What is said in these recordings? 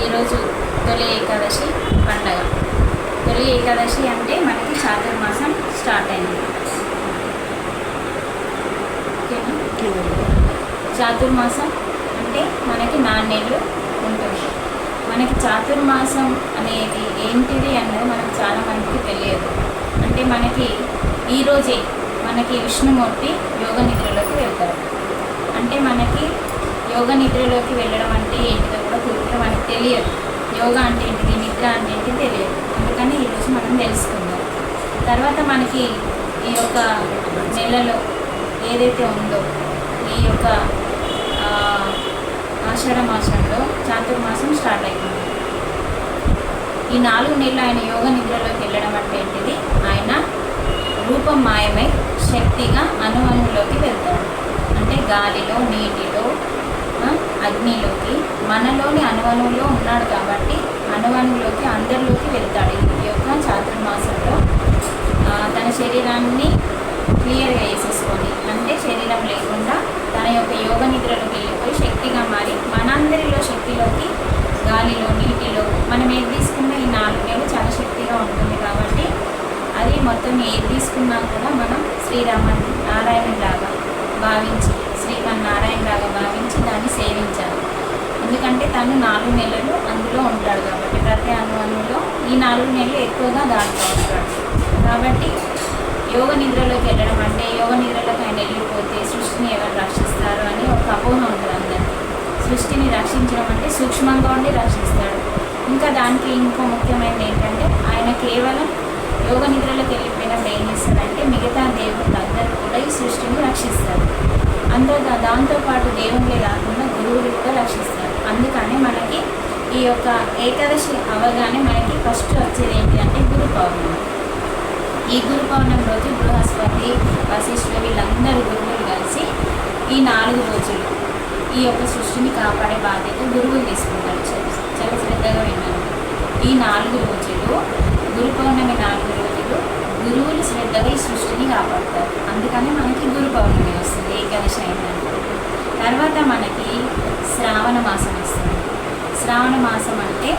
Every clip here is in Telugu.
ఈరోజు తొలి ఏకాదశి పండగ. తొలి ఏకాదశి అంటే మనకి చాతుర్మాసం స్టార్ట్ అయింది. ఓకేనా? చాతుర్మాసం అంటే మనకి 4 నెలలు ఉంటుంది. మనకి చాతుర్మాసం అనేది ఏంటిది అన్నది మనకు చాలామందికి తెలియదు. అంటే మనకి ఈరోజే మనకి విష్ణుమూర్తి యోగ నిద్రలోకి వెళ్తారు. అంటే మనకి యోగ నిద్రలోకి వెళ్ళడం అంటే ఏంటిదో కూడా పూర్తిగా మనకు తెలియదు. యోగా అంటే ఏంటిది, నిద్ర అంటే ఏంటి తెలియదు. అందుకని ఈరోజు మనం తెలుసుకుందాం. తర్వాత మనకి ఈ యొక్క నెలలో ఏదైతే ఉందో ఈ యొక్క ఆషాఢ మాసంలో చాతుర్మాసం స్టార్ట్ అవుతుంది. ఈ 4 నెలలు ఆయన యోగ నిద్రలోకి వెళ్ళడం అంటే ఏంటిది, ఆయన రూపం మాయమై శక్తిగా అణువులోకి వెళ్తాడు. అంటే గాలిలో, నీటిలో, అగ్నిలోకి, మనలోని అణువులో ఉన్నాడు కాబట్టి అణువులోకి అందరిలోకి వెళ్తాడు. ఈ యొక్క చాతుర్మాసంలో తన శరీరాన్ని క్లియర్గా వేసేసుకొని, అంటే శరీరం లేకుండా తన యొక్క యోగ నిద్రలోకి వెళ్ళిపోయి శక్తిగా మారి మనందరిలో శక్తిలోకి, గాలిలో, నీటిలో మనం ఏది తీసుకున్నా ఈ 4 నెలలు చాలా శక్తిగా ఉంటుంది. కాబట్టి అది మొత్తం ఏది తీసుకున్నా కూడా మనం శ్రీనారాయణలాగా భావించి, శ్రీమన్నారాయణలాగా భావించి దాన్ని సేవించాలి. ఎందుకంటే తను 4 నెలలు అందులో ఉంటాడు కాబట్టి ప్రతి అణువులో ఈ 4 నెలలు ఎక్కువగా దాంట్లో ఉంటాడు. కాబట్టి యోగ నిద్రలోకి వెళ్ళడం అంటే యోగ నిద్రలోకి ఆయన వెళ్ళిపోతే సృష్టిని ఎవరు రక్షిస్తారు అని ఒక అపోహ ఉంటుంది అందరికీ. సృష్టిని రక్షించడం అంటే సూక్ష్మంగా ఉండి రక్షిస్తాడు. ఇంకా దానికి ఇంకో ముఖ్యమైనది ఏంటంటే ఆయన కేవలం యోగ నిద్రలోకి వెళ్ళిపోయినప్పుడు ఏం చేస్తాడంటే మిగతా దేవుళ్ళందరూ కూడా ఈ సృష్టిని రక్షిస్తారు. దాంతోపాటు దేవుళ్ళే కాకుండా గురువులు కూడా రక్షిస్తారు. అందుకని మనకి ఈ యొక్క ఏకాదశి అవగానే మనకి ఫస్ట్ వచ్చేది ఏంటి అంటే గురు పౌర్ణమి. ఈ గురు పౌర్ణమి రోజు బృహస్పతి, వశిష్ఠ వీళ్ళందరూ గురువులు కలిసి ఈ 4 రోజులు ఈ యొక్క సృష్టిని కాపాడే బాధ్యత గురువులు తీసుకుంటారు. చాలా శ్రద్ధగా విన్నాను. ఈ 4 రోజులు గురు పౌర్ణమి 4 రోజులు గురువులు శ్రద్ధగా ఈ సృష్టిని కాపాడతారు. అందుకని మనకి గురు పౌర్ణమి వస్తుంది, ఏకాదశి అయిందంటే. తర్వాత మనకి శ్రావణ మాసం వస్తుంది. శ్రావణ మాసం అంటే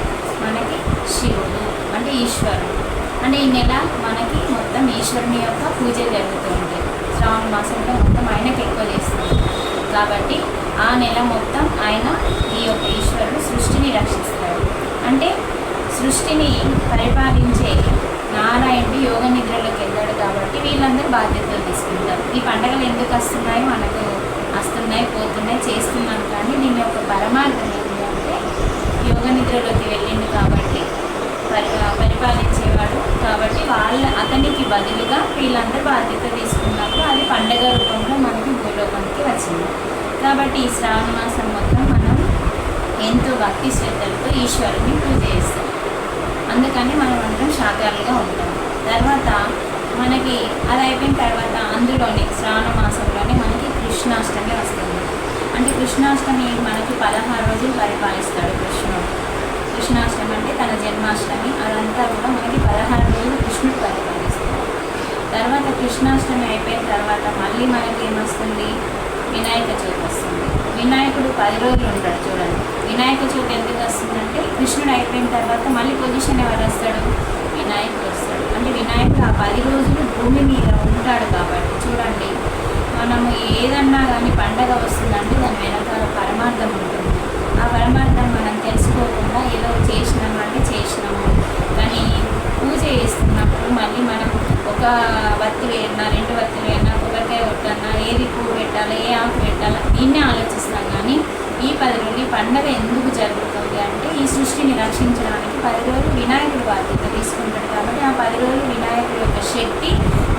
మనకి శివుడు అంటే ఈశ్వరుడు. అంటే ఈ నెల మనకి మొత్తం ఈశ్వరుని యొక్క పూజ జరుగుతూ ఉంటాయి. శ్రావణ మాసంలో మొత్తం ఆయనకి ఎక్కువ చేస్తుంది కాబట్టి ఆ నెల మొత్తం ఆయన ఈ యొక్క ఈశ్వరుడు సృష్టిని రక్షిస్తాడు. అంటే సృష్టిని పరిపాలించే నారాయణుడు యోగ నిద్రలోకి వెళ్ళాడు కాబట్టి వీళ్ళందరూ బాధ్యతలు తీసుకుంటారు. ఈ పండుగలు ఎందుకు వస్తున్నాయి, మనకు వస్తున్నాయి, పోతున్నాయి, చేస్తున్నాం. కానీ దీని యొక్క పరమార్థం ఏంటి అంటే యోగ నిద్రలోకి వెళ్ళిండు కాబట్టి పరిపాలించేవాడు కాబట్టి అతనికి బదులుగా వీళ్ళందరూ బాధ్యత తీసుకున్నప్పుడు అది పండగ రూపంలో మనకి భూలోకానికి వచ్చింది. కాబట్టి ఈ శ్రావణ మాసం మొత్తం మనం ఎంతో భక్తి శ్రద్ధలతో ఈశ్వరుని పూజ చేస్తాం. అందుకని మనం అందరం శాకాలుగా ఉంటాం. తర్వాత మనకి అది అయిపోయిన తర్వాత అందులోనే శ్రావణ మాసంలోనే మనకి కృష్ణాష్టమి వస్తుంది. అంటే కృష్ణాష్టమి మనకి 16 రోజులు పరిపాలిస్తాడు కృష్ణుడు. కృష్ణాష్టమి అంటే తన జన్మాష్టమి, అదంతా కూడా మనకి 16 రోజులు కృష్ణుడు పరిపాలిస్తాడు. తర్వాత కృష్ణాష్టమి అయిపోయిన తర్వాత మళ్ళీ మనకి ఏమొస్తుంది, వినాయక చవితి వస్తుంది. వినాయకుడు 10 రోజులు ఉంటాడు. చూడండి, వినాయక చవితి ఎందుకు వస్తుందంటే కృష్ణుడు అయిపోయిన తర్వాత మళ్ళీ పొజిషన్ ఎవరు వస్తాడు, వినాయకుడు వస్తాడు. అంటే వినాయకుడు ఆ 10 రోజులు భూమి మీద ఉంటాడు కాబట్టి చూడండి, మనము ఏదన్నా కానీ పండగ వస్తుందంటే దాని వెనకాల పరమార్థం ఉంటుంది. ఆ పరమార్థం మనం తెలుసుకోకుండా ఏదో చేసినామంటే చేసినాము, కానీ పూజ చేస్తున్నప్పుడు మళ్ళీ మనం ఒక వత్తి వేయన్నా, 2 వత్తులు వేయన్నా, కొబ్బరికాయ కొట్టన్నా, ఏది పువ్వు పెట్టాలా, ఏ ఆకు పెట్టాలా, దీన్నే ఆలోచిస్తాం. కానీ ఈ 10 రోజులు ఈ పండగ ఎందుకు జరుగుతుంది అంటే ఈ సృష్టిని రక్షించడానికి 10 రోజులు వినాయకుడు బాధ్యత తీసుకుంటాడు. కాబట్టి ఆ 10 రోజులు వినాయకుడి యొక్క శక్తి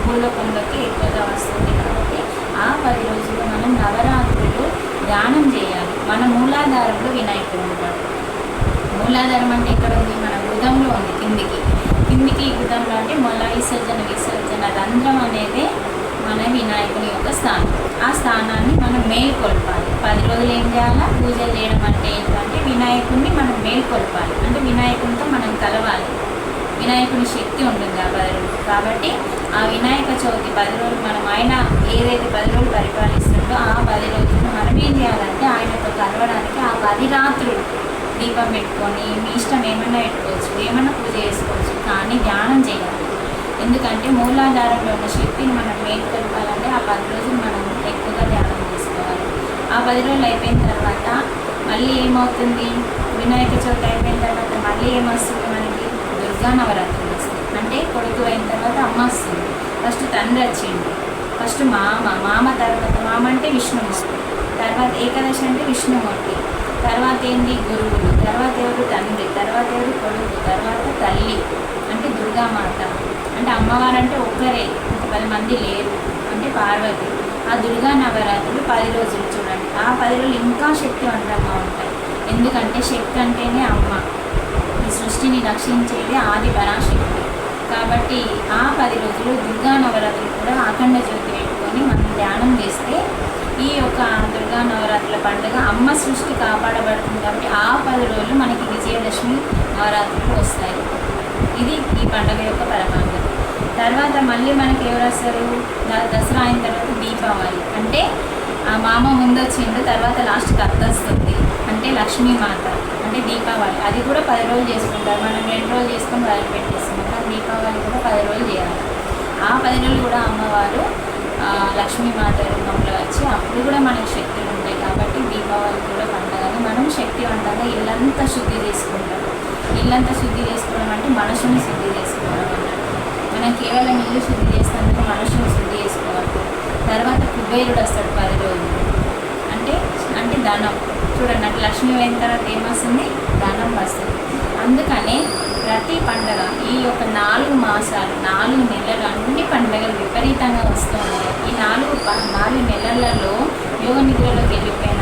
భూలోకంలోకి ఎక్కువగా వస్తుంది. కాబట్టి ఆ 10 రోజులు మనం నవరాత్రులు ధ్యానం చేయాలి. మన మూలాధారంలో వినాయకుడు ఉంటాడు. మూలాధారం అంటే ఎక్కడ ఉంది, మన హృదయంలో ఉంది. కిందికి హృదయంలో అంటే మొల విసర్జన రంధ్రం అనేది మన వినాయకుని యొక్క స్థానం. ఆ స్థానాన్ని మనం మేల్కొల్పాలి. 10 రోజులు ఏం చేయాలా, పూజలు చేయడం అంటే ఏంటంటే వినాయకుడిని మనం మేల్కొల్పాలి. అంటే వినాయకునితో మనం కలవాలి. వినాయకుని శక్తి ఉంటుంది ఆ 10 రోజులు. కాబట్టి ఆ వినాయక చవితి 10 రోజులు మనం ఆయన ఏదైతే 10 రోజులు పరిపాలిస్తుందో ఆ 10 రోజులు మనం ఏం చేయాలంటే ఆయనతో కలవడానికి ఆ 10 రాత్రులు దీపం పెట్టుకొని మీ ఇష్టం ఏమన్నా పెట్టుకోవచ్చు, ఏమన్నా పూజ చేసుకోవచ్చు, కానీ ధ్యానం చేయాలి. ఎందుకంటే మూలాధారంలో ఉన్న శక్తిని మనం మేల్కొల్పాలంటే ఆ 10 రోజులు మనం ఎక్కువగా ధ్యానం చేసుకోవాలి. ఆ 10 రోజులు అయిపోయిన తర్వాత మళ్ళీ ఏమవుతుంది, వినాయక చవితి అయిపోయిన తర్వాత మళ్ళీ ఏమొస్తుంది మనకి, దుర్గా నవరాత్రులు వస్తుంది. అంటే కొడుకు అయిన తర్వాత అమ్మ వస్తుంది. ఫస్ట్ తండ్రి వచ్చింది, ఫస్ట్ మామ తర్వాత మామ అంటే విష్ణుమూర్తి, తర్వాత ఏకాదశి అంటే విష్ణుమూర్తి, తర్వాత ఏంటి గురువులు, తర్వాత ఎవరు తండ్రి, తర్వాత ఎవరు కొడుకు, తర్వాత తల్లి అంటే దుర్గామాత. అంటే అమ్మవారు అంటే ఒక్కరే, 10 మంది లేరు, అంటే పార్వతి. ఆ దుర్గా నవరాత్రులు 10 రోజులు చూడండి. ఆ 10 రోజులు ఇంకా శక్తివంతంగా ఉంటాయి. ఎందుకంటే శక్తి అంటేనే అమ్మ, ఈ సృష్టిని రక్షించేది ఆది పరాశక్తి. కాబట్టి ఆ 10 రోజులు దుర్గా నవరాత్రులు కూడా అఖండ జ్యోతి పెట్టుకొని మనం ధ్యానం చేస్తే ఈ యొక్క దుర్గా నవరాత్రుల పండుగ అమ్మ సృష్టి కాపాడబడుతుంది. కాబట్టి ఆ 10 రోజులు మనకి విజయదశమి నవరాత్రులు వస్తాయి. ఇది ఈ పండుగ యొక్క పరమాంగం. తర్వాత మళ్ళీ మనకి ఎవరు వస్తారు, దసరా అయిన తర్వాత దీపావళి. అంటే ఆ మామ ముందు వచ్చిండు, తర్వాత లాస్ట్కి అత్త వస్తుంది, అంటే లక్ష్మీమాత. అంటే దీపావళి అది కూడా 10 రోజులు చేసుకుంటారు. మనం 2 రోజులు చేసుకొని వదిలిపెట్టేస్తున్నాం, కానీ దీపావళి కూడా 10 రోజులు చేయాలి. ఆ 10 రోజులు కూడా అమ్మవారు లక్ష్మీమాత రూపంలో వచ్చి అప్పుడు కూడా మనకు శక్తులు ఉంటాయి. కాబట్టి దీపావళి కూడా పండుగని మనం శక్తివంతంగా ఇల్లంతా శుద్ధి చేసుకుంటాం. ఇల్లంతా శుద్ధి చేసుకోవడం అంటే మనసుని శుద్ధి చేసుకోవడం అన్నట్టు. మనం కేవలం ఇల్లు శుద్ధి చేస్తానికి మనసుని శుద్ధి చేసుకోవాలి. తర్వాత కుబేరుడు వస్తాడు 10 రోజులు, అంటే ధనం. చూడండి, అటు లక్ష్మీ అయిన తర్వాత ఏమొస్తుంది, ధనం వస్తుంది. అందుకనే ప్రతి పండగ ఈ యొక్క 4 మాసాలు 4 నెలలు అన్ని పండుగలు విపరీతంగా వస్తూ ఉంటాయి. ఈ 4 నెలలలో యోగ నిద్రలోకి వెళ్ళిపోయిన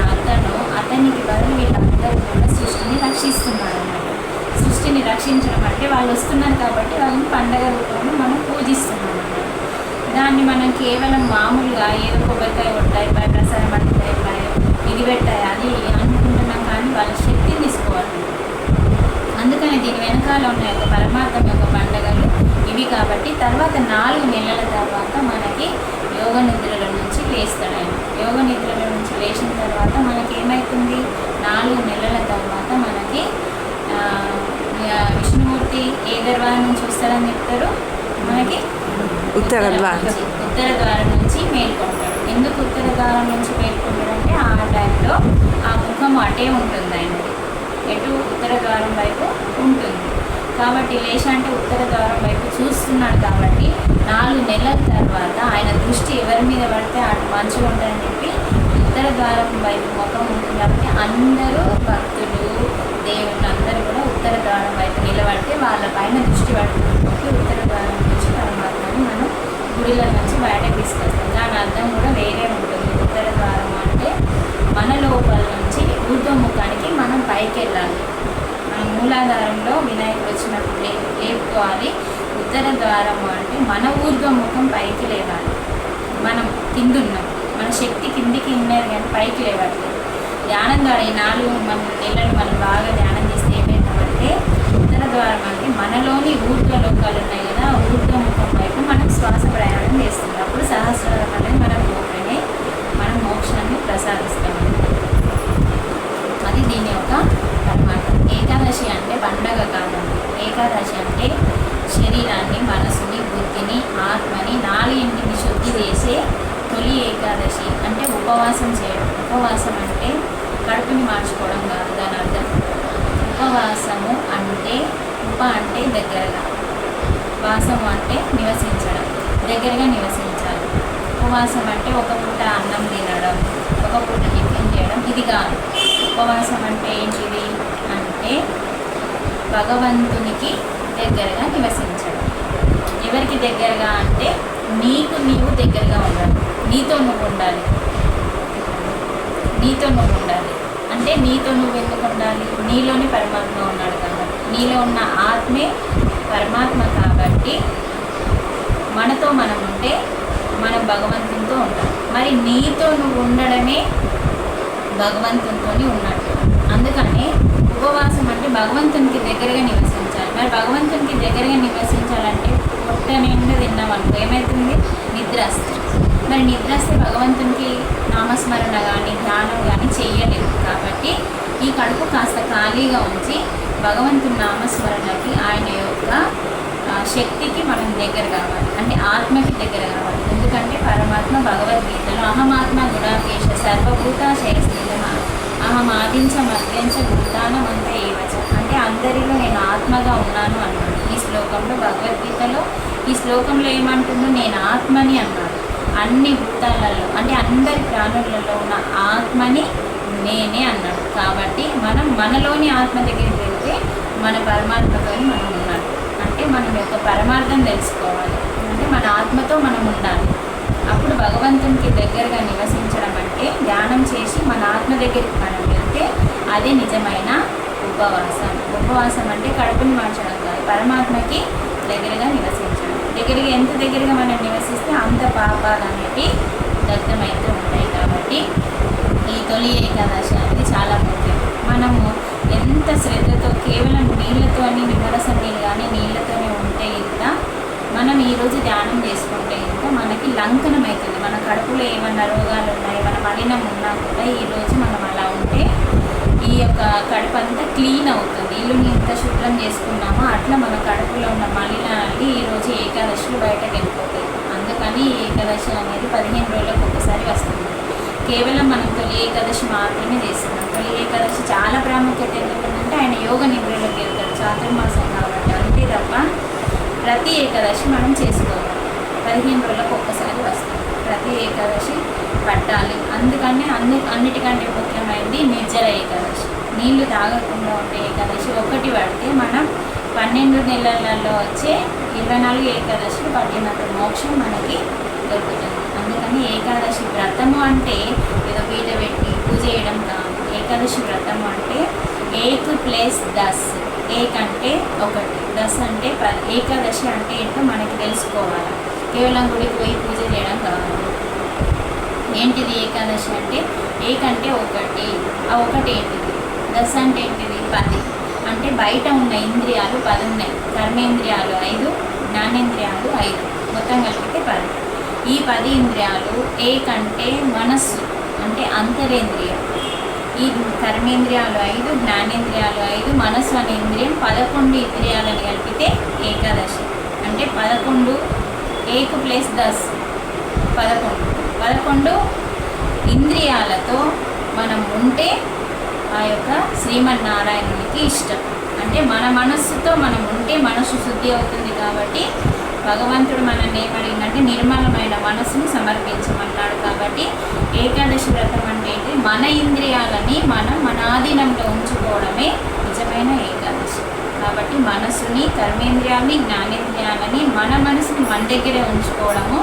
అతనికి బదులు వీళ్ళందరూ కూడా సృష్టిని రక్షిస్తున్నారు అన్నమాట. సృష్టిని రక్షించడం అంటే వాళ్ళు వస్తున్నారు కాబట్టి వాళ్ళని పండగ రూపంలో మనం పూజిస్తున్నాం అన్నమాట. దాన్ని మనం కేవలం మామూలుగా ఏదో కొబ్బరికాయ కొట్టాయి, ప్రసాదం పట్టాయి, ఇది పెట్టాయి అది అనుకుంటున్నాం, కానీ వాళ్ళ శక్తిని తీసుకోవాలి. అందుకని దీని వెనకాల ఉన్న యొక్క పరమాత్మ యొక్క పండుగలు ఇవి. కాబట్టి తర్వాత 4 నెలల తర్వాత మనకి యోగ నిద్రల నుంచి లేస్తాడు ఆయన. యోగ నిద్రల నుంచి లేచిన తర్వాత మనకి ఏమవుతుంది, 4 నెలల తర్వాత మనకి విష్ణుమూర్తి ఏ దర్వారం నుంచి వస్తాడని చెప్తారు, మనకి ఉత్తర ద్వారం నుంచి మేల్కొంటాడు. ఎందుకు ఉత్తర ద్వారం నుంచి మేల్కొంటాడు అంటే ఆ టైంలో ఆ ముఖం అటే ఉంటుంది ఆయనది, ఎటు ఉత్తర ద్వారం వైపు ఉంటుంది. కాబట్టి లేష అంటే ఉత్తర ద్వారం వైపు చూస్తున్నాడు. కాబట్టి 4 నెలల తర్వాత ఆయన దృష్టి ఎవరి మీద పడితే అటు మంచిగా ఉంటుందని చెప్పి ఉత్తర ద్వారం వైపు ముఖం ఉంటుంది. కాబట్టి అందరూ భక్తులు దేవుళ్ళు అందరూ కూడా ఉత్తర ద్వారం వైపు నిలబడితే వాళ్ళ పైన దృష్టి పడుతుంది. ఉత్తర ద్వారం నుంచి పరమాత్మని మనం గుడిలో నుంచి బయటకు తీసుకొస్తాం. దాని అర్థం కూడా వేరే ఉంటుంది. ఉత్తర ద్వారం అంటే మన లోపల నుంచి ఊర్ధ్వముఖానికి మనం పైకి వెళ్ళాలి. మన మూలాధారంలో వినాయకుడు వచ్చినప్పుడు లేపుకోవాలి. ఉత్తర ద్వారం అంటే మన ఊర్ధ్వముఖం పైకి లేవాలి. మనం కిందున్నాం, మన శక్తి కిందికి ఉన్నది కానీ పైకి లేవట్లేదు. ధ్యానం ద్వారా ఈ 4 నెలలు మనం బాగా ధ్యానం చేస్తే ఏమవుతామంటే ఉత్తర ద్వారం అంటే మనలోని ఊర్ధ్వ లోకాలు ఉన్నాయి కదా, ఊర్ధ్వముఖం వైపు మనం శ్వాస ప్రయాణం చేస్తుంది. అప్పుడు సహస్రారం అనేది మనం ఓపెనే మనం మోక్షాన్ని ప్రసాదిస్తాము. అది దీని యొక్క పరమాత్మ. ఏకాదశి అంటే పండగ కాదండి. ఏకాదశి అంటే శరీరాన్ని, మనసుని, బుద్ధిని, ఆత్మని 4 శుద్ధి చేసే తొలి ఏకాదశి. అంటే ఉపవాసం చేయడం. ఉపవాసం అంటే కడుపుని మార్చుకోవడం కాదు దాని అర్థం. ఉపవాసము అంటే అంటే దగ్గరగా, వాసము అంటే నివసించడం, దగ్గరగా నివసించాలి. ఉపవాసం అంటే ఒక పూట అన్నం తినడం, ఒక పూట టిఫిన్ చేయడం ఇది కాదు. ఉపవాసం అంటే ఏంటిది అంటే భగవంతునికి దగ్గరగా నివసించడం. ఎవరికి దగ్గరగా అంటే నీవు దగ్గరగా ఉండాలి, నీతో నువ్వు ఉండాలి. అంటే నీతో నువ్వు ఎందుకు ఉండాలి, నీలోని పరమాత్మ ఉన్నాడు కాబట్టి. నీలో ఉన్న ఆత్మే పరమాత్మ కాబట్టి మనతో మనం ఉంటే మనం భగవంతునితో ఉంటాం. మరి నీతో నువ్వు ఉండడమే భగవంతునితో ఉన్నట్టు. అందుకని ఉపవాసం అంటే భగవంతునికి దగ్గరగా నివసించాలి. మరి భగవంతునికి దగ్గరగా నివసించాలంటే పొట్ట నిండా తిన్నాం అనుకో ఏమవుతుంది, నిద్ర వస్తుంది. మరి నిద్ర వస్తే భగవంతునికి నామస్మరణ కానీ ధ్యానం కానీ చెయ్యలేదు. కాబట్టి ఈ కడుపు కాస్త ఖాళీగా ఉంచి భగవంతుని నామస్మరణకి ఆయన యొక్క శక్తికి మనం దగ్గర కావాలి, అంటే ఆత్మకి దగ్గర కావాలి. ఎందుకంటే పరమాత్మ భగవద్గీతలో అహమాత్మ గుణాకేశ సర్వభూత శయస్థిత అహమాదించ మధ్యంచ భూతానమంత ఏవచ, అంటే అందరిలో నేను ఆత్మగా ఉన్నాను అన్నాడు. ఈ శ్లోకంలో భగవద్గీతలో ఈ శ్లోకంలో ఏమంటుందో నేను ఆత్మని అన్నాడు. అన్ని భూతాలలో అంటే అందరి ప్రాణులలో ఉన్న ఆత్మని నేనే అన్నాడు. కాబట్టి మనం మనలోని ఆత్మ దగ్గరికి వెళ్తే మన పరమాత్మతో మనం ఉన్నాడు. అంటే మనం యొక్క పరమార్థం తెలుసుకోవాలి, అంటే మన ఆత్మతో మనం ఉండాలి. అప్పుడు భగవంతునికి దగ్గరగా నివసించడం అంటే ధ్యానం చేసి మన ఆత్మ దగ్గరికి మనం వెళ్తే అదే నిజమైన ఉపవాసం. ఉపవాసం అంటే కడుపుని మార్చడం కాదు, పరమాత్మకి దగ్గరగా నివసించడం. దగ్గరగా ఎంత దగ్గరగా మనం నివసిస్తే అంత పాపాలు అనేవి దగ్ధమవుతూ ఉంటాయి. కాబట్టి ఈ తొలి ఏకాదశి అనేది చాలా ముఖ్యం. మనము ఎంత శ్రద్ధతో కేవలం నీళ్ళతో నిమ్మరసం నీళ్ళు కానీ నీళ్ళతోనే ఉంటే ఇంత మనం ఈరోజు ధ్యానం చేసుకుంటే ఇంత మనకి లంకనం అవుతుంది. మన కడుపులో ఏమన్నా రోగాలు ఉన్నాయి, మన మలినం ఉన్నా కూడా ఈరోజు మనం అలా ఉంటే ఈ యొక్క కడుపు అంతా క్లీన్ అవుతుంది. ఇల్లుని ఎంత శుభ్రం చేసుకున్నామో అట్లా మన కడుపులో ఉన్న మలినాన్ని ఈరోజు ఏకాదశిలో బయటకు వెళ్ళిపోతాయి. అందుకని ఏకాదశి అనేది 15 రోజులకు ఒకసారి వస్తుంది. కేవలం మనం తొలి ఏకాదశి మాత్రమే చేస్తున్నాం. తొలి ఏకాదశి చాలా ప్రాముఖ్యత ఎందుకంటే ఆయన యోగ నిద్రలోకి వెళ్తాడు చాతుర్మాసం కాబట్టి. అంతే తప్ప ప్రతి ఏకాదశి మనం చేసుకోవాలి. 15 రోజులకు ఒక్కసారి వస్తుంది. ప్రతి ఏకాదశి పట్టాలి. అందుకని అన్నిటికంటే ముఖ్యమైనది నిర్జల ఏకాదశి, నీళ్లు తాగకుండా ఉండే ఏకాదశి ఒకటి పడితే మనం 12 నెలలలో వచ్చే 24 ఏకాదశిలు పట్టినంత మోక్షం మనకి దొరుకుతుంది. అందుకని ఏకాదశి వ్రతము అంటే ఏదో పీట పెట్టి పూజ చేయడం కాదు. ఏకాదశి వ్రతము అంటే 1 + 10, 1 అంటే 1, 10 అంటే 10. ఏకాదశి అంటే ఏంటో మనకి తెలుసుకోవాలి. కేవలం గుడికి పోయి పూజ చేయడం కాదు. ఏంటిది ఏకాదశి అంటే 1 అంటే 1, ఆ 1 ఏంటిది? 10 అంటే ఏంటిది? 10. అంటే బయట ఉన్న ఇంద్రియాలు 10 ఉన్నాయి. కర్మేంద్రియాలు 5, జ్ఞానేంద్రియాలు 5, మొత్తం కలిపితే 10. ఈ 10 ఇంద్రియాలు 1 అంటే మనస్సు అంటే అంతరేంద్రియం. ఈ కర్మేంద్రియాలు 5, జ్ఞానేంద్రియాలు 5, మనస్సు అనే ఇంద్రియం 11 ఇంద్రియాలను కలిపితే ఏకాదశి. అంటే 11, 1 + 10, 11 ఇంద్రియాలతో మనం ఉంటే ఆ యొక్క శ్రీమన్నారాయణునికి ఇష్టం. అంటే మన మనస్సుతో మనం ఉంటే మనస్సు శుద్ధి అవుతుంది. కాబట్టి భగవంతుడు మనల్ని ఏమడిగిందంటే నిర్మలమైన మనస్సును సమర్పించమన్నాడు. కాబట్టి ఏకాదశి వ్రతం అంటే ఏంటి? మన ఇంద్రియాలని మనం మన ఆధీనంలో ఉంచుకోవడమే నిజమైన ఏకాదశి. కాబట్టి మనస్సుని, కర్మేంద్రియాలని, జ్ఞానేంద్రియాలని మన మనసుని మన దగ్గరే ఉంచుకోవడము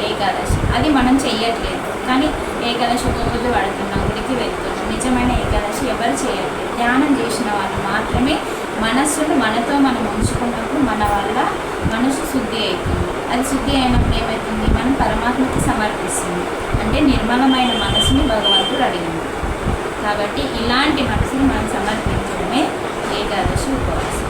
ఏకాదశి. అది మనం చెయ్యట్లేదు. కానీ ఏకాదశి ఒక రోజు పడుతున్నాం, గుడికి వెళ్తున్నాం. నిజమైన ఏకాదశి ఎవరు చేయట్లేదు. ధ్యానం చేసిన వాళ్ళు మాత్రమే మనస్సును మనతో మనం ఉంచుకున్నప్పుడు మన వల్ల మనసు శుద్ధి అవుతుంది. అది శుద్ధి అయినప్పుడు ఏమవుతుంది? మనం పరమాత్మకి సమర్పిస్తుంది. అంటే నిర్మలమైన మనసుని భగవంతుడు అడిగింది. కాబట్టి ఇలాంటి మనసుని మనం సమర్పించడమే ఏకాదశి ఉపవాసం.